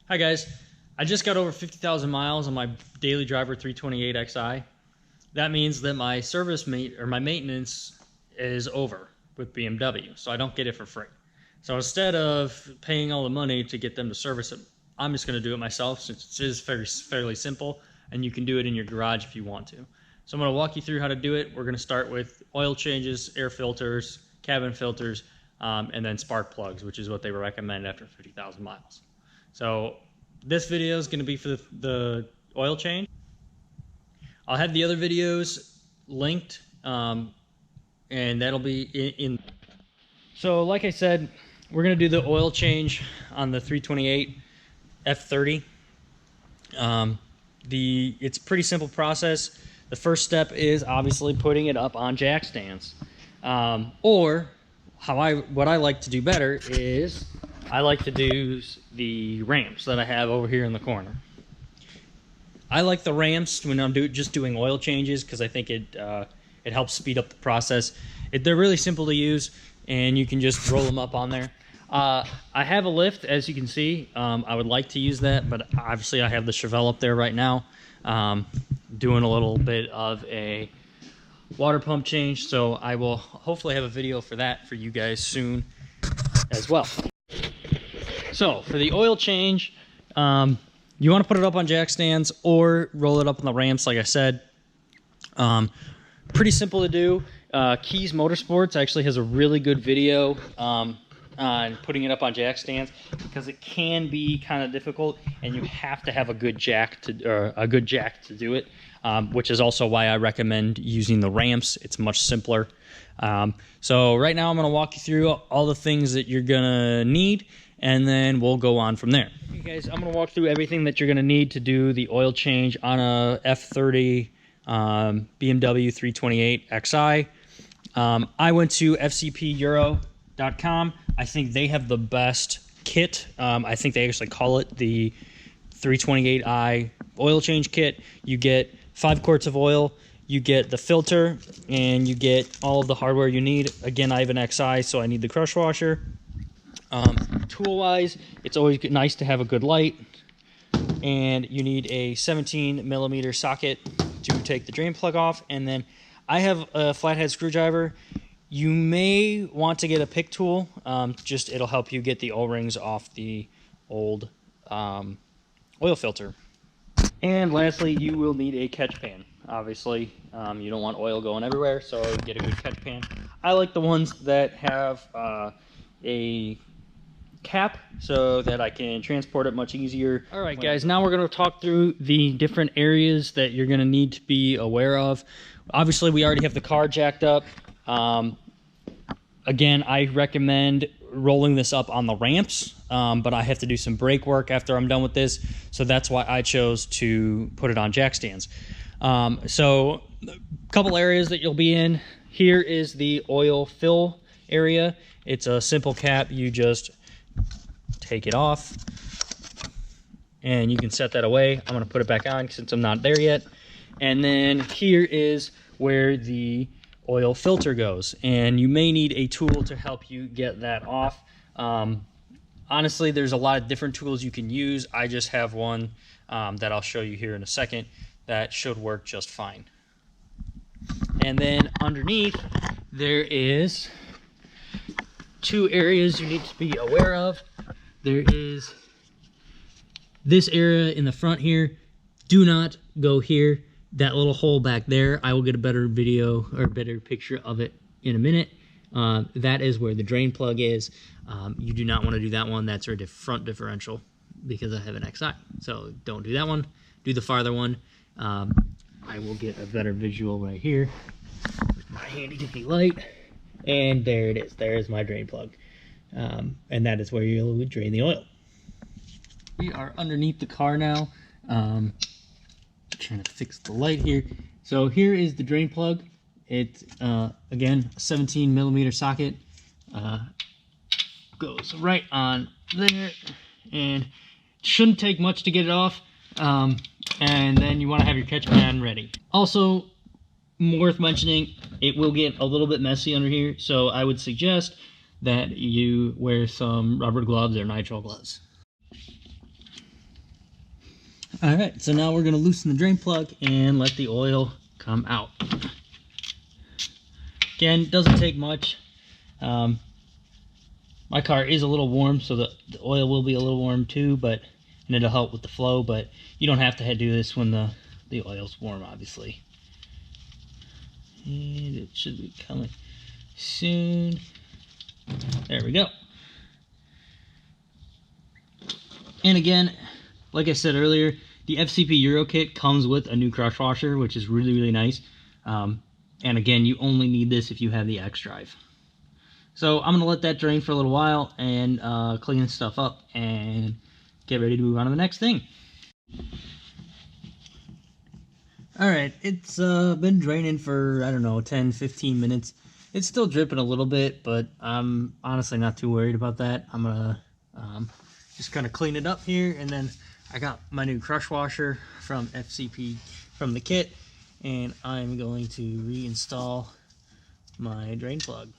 Hi guys, I just got over 50,000 miles on my daily driver 328xi. That means that my my maintenance is over with BMW, so I don't get it for free. So instead of paying all the money to get them to service it, I'm just going to do it myself since it is fairly simple, and you can do it in your garage if you want to. So I'm going to walk you through how to do it. We're going to start with oil changes, air filters, cabin filters, and then spark plugs, which is what they recommend after 50,000 miles. So this video is going to be for the oil change. I'll have the other videos linked, and that'll be in. So like I said, we're going to do the oil change on the 328 F30. It's a pretty simple process. The first step is obviously putting it up on jack stands, or what I like to do better is I like to do the ramps that I have over here in the corner. I like the ramps when I'm just doing oil changes because I think it helps speed up the process. They're really simple to use, and you can just roll them up on there. I have a lift, as you can see. I would like to use that, but obviously I have the Chevelle up there right now, doing a little bit of a water pump change, so I will hopefully have a video for that for you guys soon as well. So for the oil change, you want to put it up on jack stands or roll it up on the ramps like I said. Pretty simple to do. Keys Motorsports actually has a really good video on putting it up on jack stands because it can be kind of difficult and you have to have a good jack to do it, which is also why I recommend using the ramps. It's much simpler. So right now I'm going to walk you through all the things that you're going to need, and then we'll go on from there. Okay guys, I'm going to walk through everything that you're going to need to do the oil change on a F30 BMW 328xi. I went to fcpeuro.com. I think they have the best kit. I think they actually call it the 328i oil change kit. You get 5 quarts of oil, you get the filter, and you get all of the hardware you need. Again, I have an XI, so I need the crush washer. Tool-wise, it's always nice to have a good light, and you need a 17mm socket to take the drain plug off, and then I have a flathead screwdriver. You may want to get a pick tool, it'll help you get the O-rings off the old oil filter. And lastly, you will need a catch pan. Obviously, you don't want oil going everywhere, so get a good catch pan. I like the ones that have a cap so that I can transport it much easier. All right, guys, now we're going to talk through the different areas that you're going to need to be aware of. Obviously, we already have the car jacked up. Again, I recommend rolling this up on the ramps, but I have to do some brake work after I'm done with this, so that's why I chose to put it on jack stands. So a couple areas that you'll be in. Here is the oil fill area. It's a simple cap. You just take it off and you can set that away. I'm going to put it back on since I'm not there yet. And then here is where the oil filter goes, and you may need a tool to help you get that off. Honestly, there's a lot of different tools you can use. I just have one that I'll show you here in a second that should work just fine. And then underneath there is 2 areas you need to be aware of. There is this area in the front here. Do not go here. That little hole back there, I will get a better video or better picture of it in a minute. That is where the drain plug is. You do not want to do that one. That's our front differential because I have an XI. So don't do that one. Do the farther one. I will get a better visual right here with my handy dandy light. And there it is. There is my drain plug. And that is where you'll drain the oil. We are underneath the car now. Trying to fix the light here. So here is the drain plug. It's again a 17mm socket. Goes right on there, and shouldn't take much to get it off. And then you want to have your catch pan ready. Also, worth mentioning, it will get a little bit messy under here, so I would suggest that you wear some rubber gloves or nitrile gloves. All right, so now we're gonna loosen the drain plug and let the oil come out. Again, doesn't take much. My car is a little warm, so the oil will be a little warm too, and it'll help with the flow, but you don't have to do this when the oil's warm, obviously. And it should be coming soon. There we go. And again, like I said earlier, the FCP Euro kit comes with a new crush washer, which is really, really nice. And again, you only need this if you have the X drive. So I'm going to let that drain for a little while and clean this stuff up and get ready to move on to the next thing. Alright, it's been draining for, I don't know, 10-15 minutes. It's still dripping a little bit, but I'm honestly not too worried about that. I'm going to just kind of clean it up here, and then I got my new crush washer from FCP from the kit, and I'm going to reinstall my drain plug.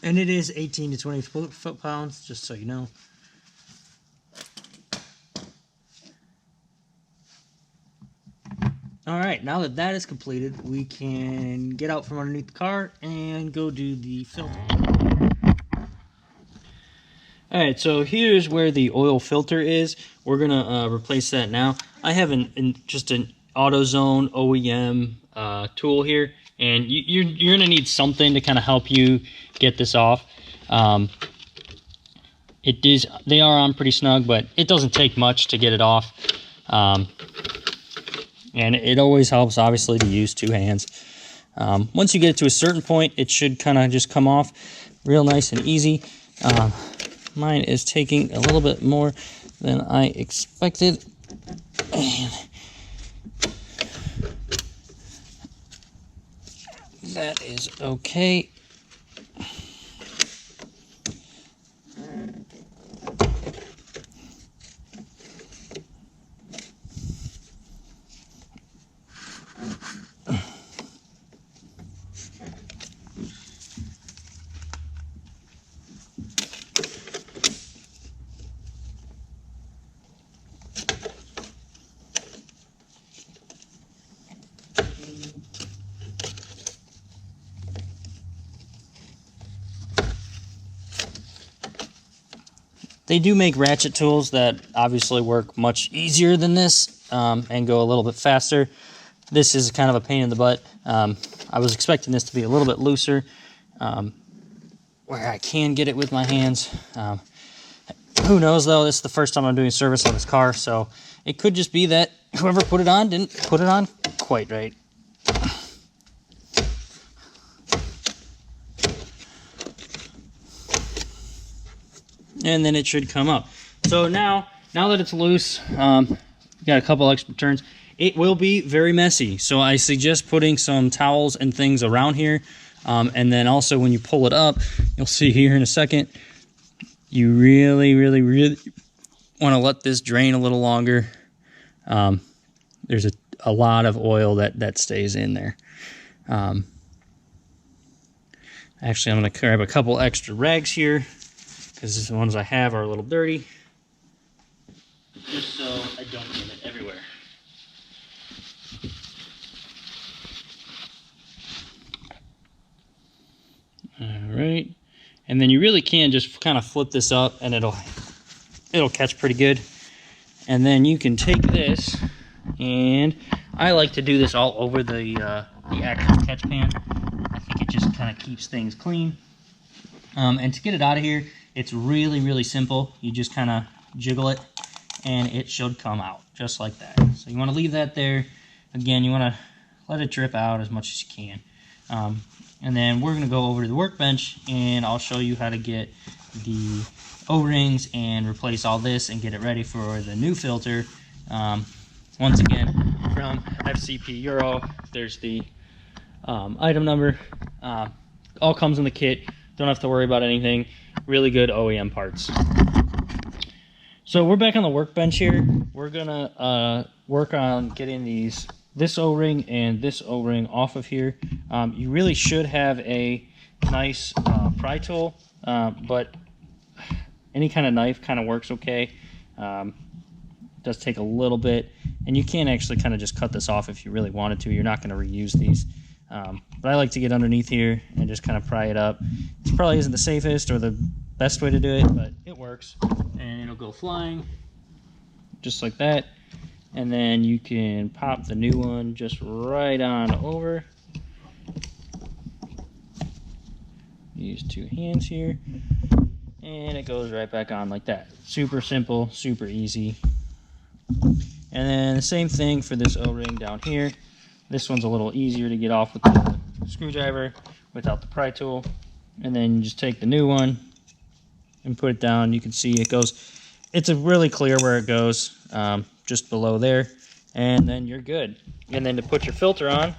And it is 18 to 20 foot-pounds, just so you know. Alright, now that that is completed, we can get out from underneath the car and go do the filter. Alright, so here's where the oil filter is. We're going to replace that now. I have just an AutoZone OEM tool here, and you're going to need something to kind of help you get this off. They are on pretty snug, but it doesn't take much to get it off. And it always helps, obviously, to use two hands. Once you get it to a certain point, it should kind of just come off real nice and easy. Mine is taking a little bit more than I expected. And that is okay. They do make ratchet tools that obviously work much easier than this and go a little bit faster. This is kind of a pain in the butt. I was expecting this to be a little bit looser, where I can get it with my hands. Who knows, though? This is the first time I'm doing service on this car, so it could just be that whoever put it on didn't put it on quite right. And then it should come up. So now that it's loose, got a couple extra turns. It will be very messy, so I suggest putting some towels and things around here. And then also when you pull it up, you'll see here in a second, you really want to let this drain a little longer. There's a lot of oil that stays in there. Actually, I'm going to grab a couple extra rags here, because the ones I have are a little dirty, just so I don't get it everywhere. Alright, and then you really can just kind of flip this up and it'll catch pretty good. And then you can take this, and I like to do this all over the actual catch pan. I think it just kind of keeps things clean. And to get it out of here, it's really simple. You just kind of jiggle it and it should come out just like that. So you want to leave that there. Again, you want to let it drip out as much as you can. And then we're going to go over to the workbench and I'll show you how to get the O-rings and replace all this and get it ready for the new filter. Once again, from FCP Euro, there's the item number. All comes in the kit. Don't have to worry about anything. Really good OEM parts. So we're back on the workbench here. We're gonna work on getting this O-ring and this O-ring off of here. You really should have a nice pry tool, but any kind of knife kind of works okay. Does take a little bit, and you can actually kind of just cut this off if you really wanted to. You're not going to reuse these, but I like to get underneath here and just kind of pry it up. This probably isn't the safest or the best way to do it, but it works, and it'll go flying just like that. And then you can pop the new one just right on over. Use two hands here, and it goes right back on like that. Super simple, super easy. And then the same thing for this O-ring down here. This one's a little easier to get off with the screwdriver without the pry tool. And then you just take the new one and put it down. You can see it goes, it's really clear where it goes, just below there, and then you're good. And then to put your filter on,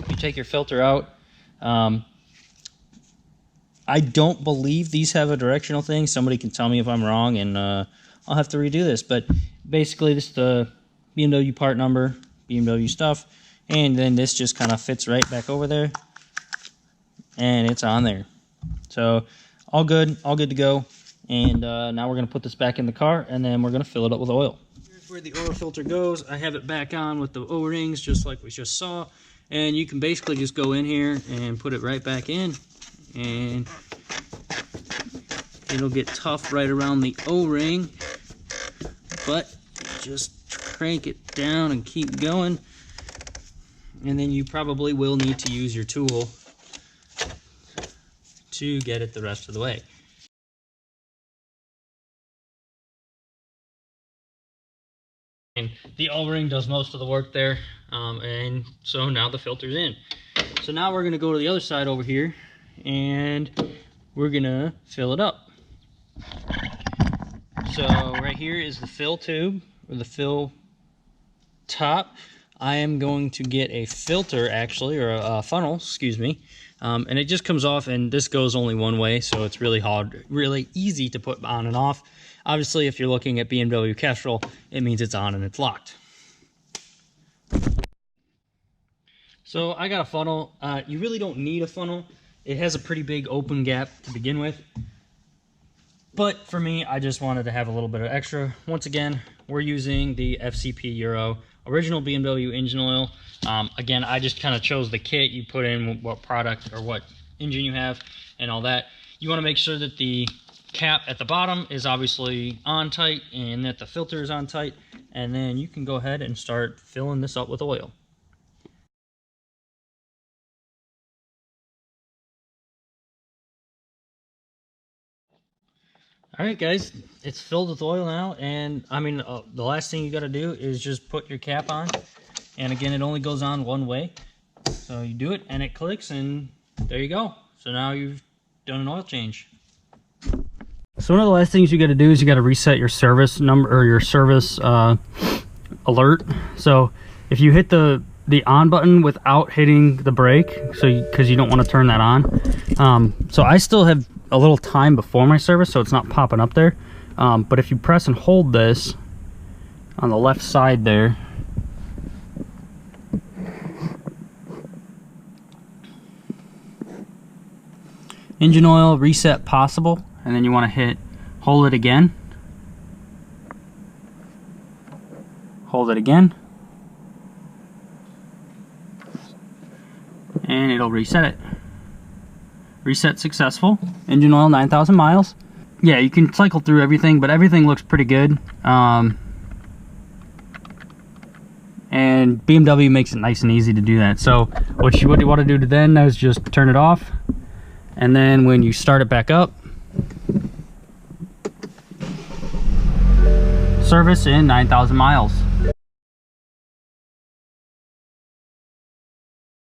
you take your filter out. I don't believe these have a directional thing. Somebody can tell me if I'm wrong, and I'll have to redo this. But basically, this is the BMW part number, BMW stuff, and then this just kind of fits right back over there, and it's on there. So all good to go. And now we're going to put this back in the car, and then we're going to fill it up with oil. Here's where the oil filter goes. I have it back on with the O-rings, just like we just saw. And you can basically just go in here and put it right back in, and it'll get tough right around the O-ring, but just crank it down and keep going. And then you probably will need to use your tool to get it the rest of the way. And the O-ring does most of the work there, and so now the filter's in. So now we're going to go to the other side over here, and we're going to fill it up. So right here is the fill tube, or the fill top. I am going to get a filter, actually, or a funnel, excuse me, and it just comes off, and this goes only one way, so it's really easy to put on and off. Obviously, if you're looking at BMW Kestrel, it means it's on and it's locked. So I got a funnel. You really don't need a funnel. It has a pretty big open gap to begin with. But for me, I just wanted to have a little bit of extra. Once again, we're using the FCP Euro original BMW engine oil. Again, I just kind of chose the kit. You put in what product or what engine you have and all that. You want to make sure that the cap at the bottom is obviously on tight and that the filter is on tight, and then you can go ahead and start filling this up with oil. All right, guys, it's filled with oil now, and I mean, the last thing you got to do is just put your cap on, and again, it only goes on one way. So you do it, and it clicks, and there you go. So now you've done an oil change. So one of the last things you got to do is you got to reset your service number, or your service alert. So if you hit the on button without hitting the brake, so because you don't want to turn that on. So I still have a little time before my service, so it's not popping up there. But if you press and hold this on the left side there, engine oil reset possible, and then you want to hit hold it again, hold it again, and it'll reset it. Reset successful. Engine oil 9,000 miles. Yeah, you can cycle through everything, but everything looks pretty good. And BMW makes it nice and easy to do that. So what you want to do then is just turn it off, and then when you start it back up, service in 9,000 miles.